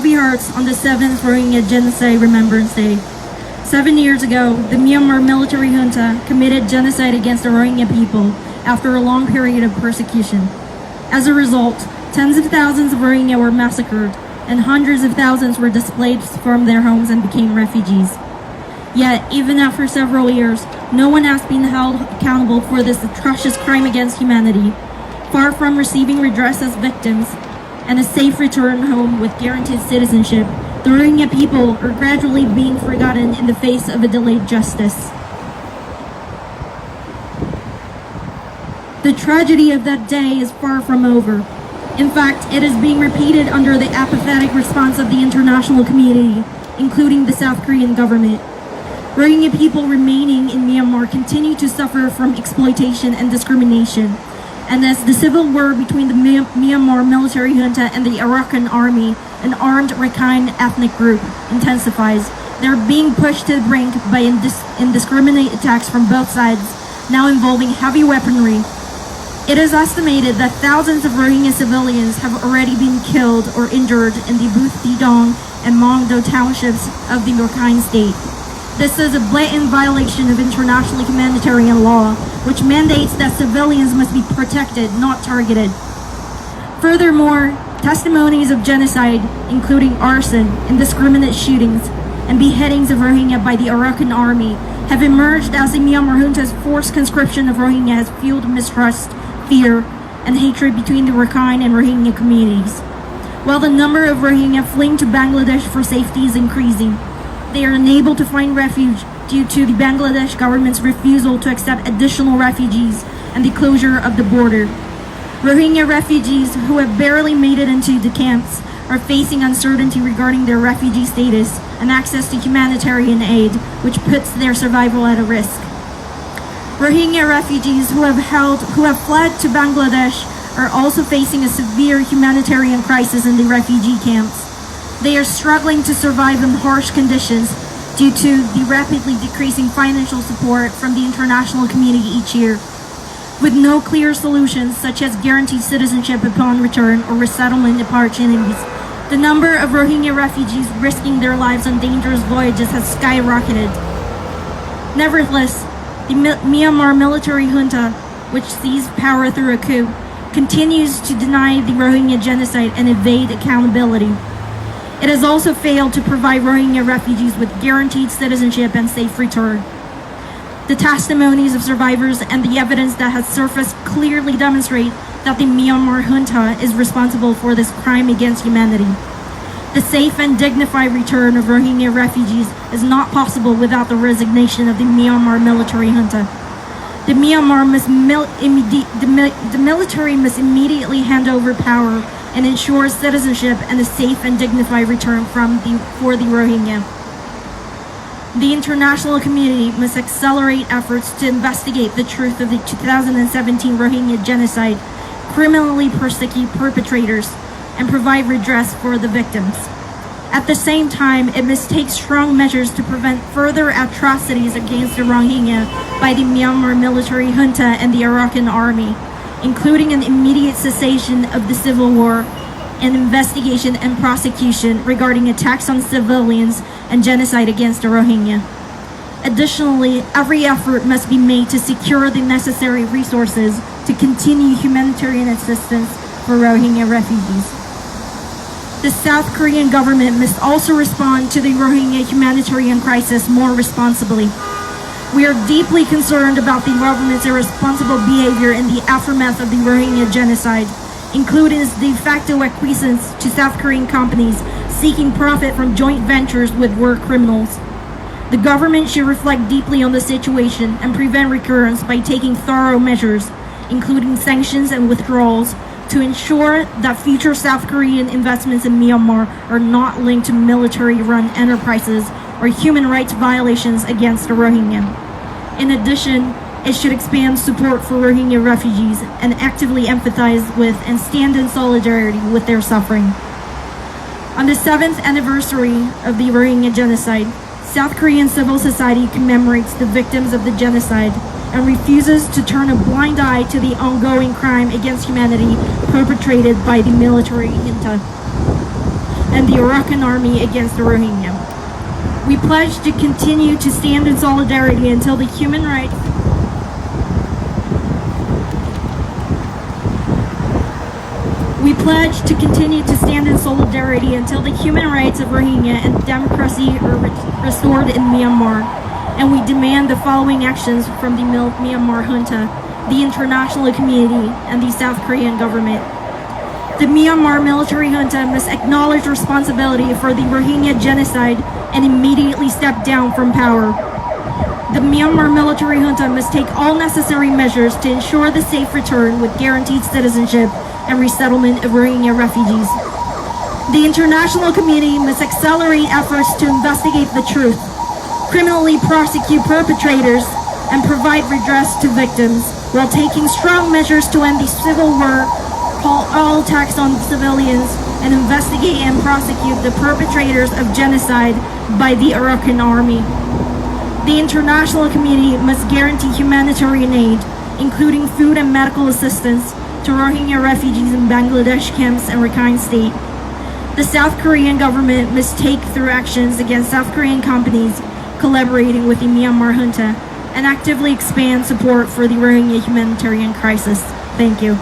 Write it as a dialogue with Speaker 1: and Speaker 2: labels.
Speaker 1: heavy hearts on the 7th Rohingya Genocide Remembrance Day. 7 years ago, the Myanmar military junta committed genocide against the Rohingya people after a long period of persecution. As a result, tens of thousands of Rohingya were massacred, and hundreds of thousands were displaced from their homes and became refugees. Yet, even after several years, no one has been held accountable for this atrocious crime against humanity. Far from receiving redress as victims and a safe return home with guaranteed citizenship, the Rohingya people are gradually being forgotten in the face of a delayed justice. The tragedy of that day is far from over. In fact, it is being repeated under the apathetic response of the international community, including the South Korean government. Rohingya people remaining in Myanmar continue to suffer from exploitation and discrimination. And as the civil war between the Myanmar military junta and the Arakan army, an armed Rakhine ethnic group, intensifies, they're being pushed to the brink by indiscriminate attacks from both sides, now involving heavy weaponry. It is estimated that thousands of Rohingya civilians have already been killed or injured in the Booth-Didong and Mongdo townships of the Rakhine state. This is a blatant violation of international humanitarian law, which mandates that civilians must be protected, not targeted. Furthermore, testimonies of genocide, including arson, indiscriminate shootings, and beheadings of Rohingya by the Arakan army, have emerged as the Myanmar junta's forced conscription of Rohingya has fueled mistrust, fear, and hatred between the Rakhine and Rohingya communities. While the number of Rohingya fleeing to Bangladesh for safety is increasing, they are unable to find refuge due to the Bangladesh government's refusal to accept additional refugees and the closure of the border. Rohingya refugees who have barely made it into the camps are facing uncertainty regarding their refugee status and access to humanitarian aid, which puts their survival at a risk. Rohingya refugees who have fled to Bangladesh are also facing a severe humanitarian crisis in the refugee camps. They are struggling to survive in harsh conditions due to the rapidly decreasing financial support from the international community each year. With no clear solutions such as guaranteed citizenship upon return or resettlement opportunities, the number of Rohingya refugees risking their lives on dangerous voyages has skyrocketed. Nevertheless, the Myanmar military junta, which seized power through a coup, continues to deny the Rohingya genocide and evade accountability. It has also failed to provide Rohingya refugees with guaranteed citizenship and safe return. The testimonies of survivors and the evidence that has surfaced clearly demonstrate that the Myanmar junta is responsible for this crime against humanity. The safe and dignified return of Rohingya refugees is not possible without the resignation of the Myanmar military junta. The military must immediately hand over power and ensure citizenship and a safe and dignified return for the Rohingya. The international community must accelerate efforts to investigate the truth of the 2017 Rohingya genocide, criminally persecute perpetrators, and provide redress for the victims. At the same time, it must take strong measures to prevent further atrocities against the Rohingya by the Myanmar military junta and the Arakan army, including an immediate cessation of the civil war and investigation and prosecution regarding attacks on civilians and genocide against the Rohingya. Additionally, every effort must be made to secure the necessary resources to continue humanitarian assistance for Rohingya refugees. The South Korean government must also respond to the Rohingya humanitarian crisis more responsibly. We are deeply concerned about the government's irresponsible behavior in the aftermath of the Rohingya genocide, including its de facto acquiescence to South Korean companies seeking profit from joint ventures with war criminals. The government should reflect deeply on the situation and prevent recurrence by taking thorough measures, including sanctions and withdrawals, to ensure that future South Korean investments in Myanmar are not linked to military-run enterprises or human rights violations against the Rohingya. In addition, it should expand support for Rohingya refugees and actively empathize with and stand in solidarity with their suffering. On the 7th anniversary of the Rohingya genocide, South Korean civil society commemorates the victims of the genocide and refuses to turn a blind eye to the ongoing crime against humanity perpetrated by the military junta. and the Arakan Army against the Rohingya. We pledge to continue to stand in solidarity until the human rights We pledge to continue to stand in solidarity until the human rights of Rohingya and democracy are restored in Myanmar. And we demand the following actions from the Myanmar junta, the international community, and the South Korean government. The Myanmar military junta must acknowledge responsibility for the Rohingya genocide and immediately step down from power. The Myanmar military junta must take all necessary measures to ensure the safe return with guaranteed citizenship and resettlement of Rohingya refugees. The international community must accelerate efforts to investigate the truth, criminally prosecute perpetrators, and provide redress to victims, while taking strong measures to end the civil war, call all attacks on civilians, and investigate and prosecute the perpetrators of genocide by the Arakan Army. The international community must guarantee humanitarian aid, including food and medical assistance, to Rohingya refugees in Bangladesh camps and Rakhine State. The South Korean government must take through actions against South Korean companies collaborating with the Myanmar junta and actively expand support for the Rohingya humanitarian crisis. Thank you.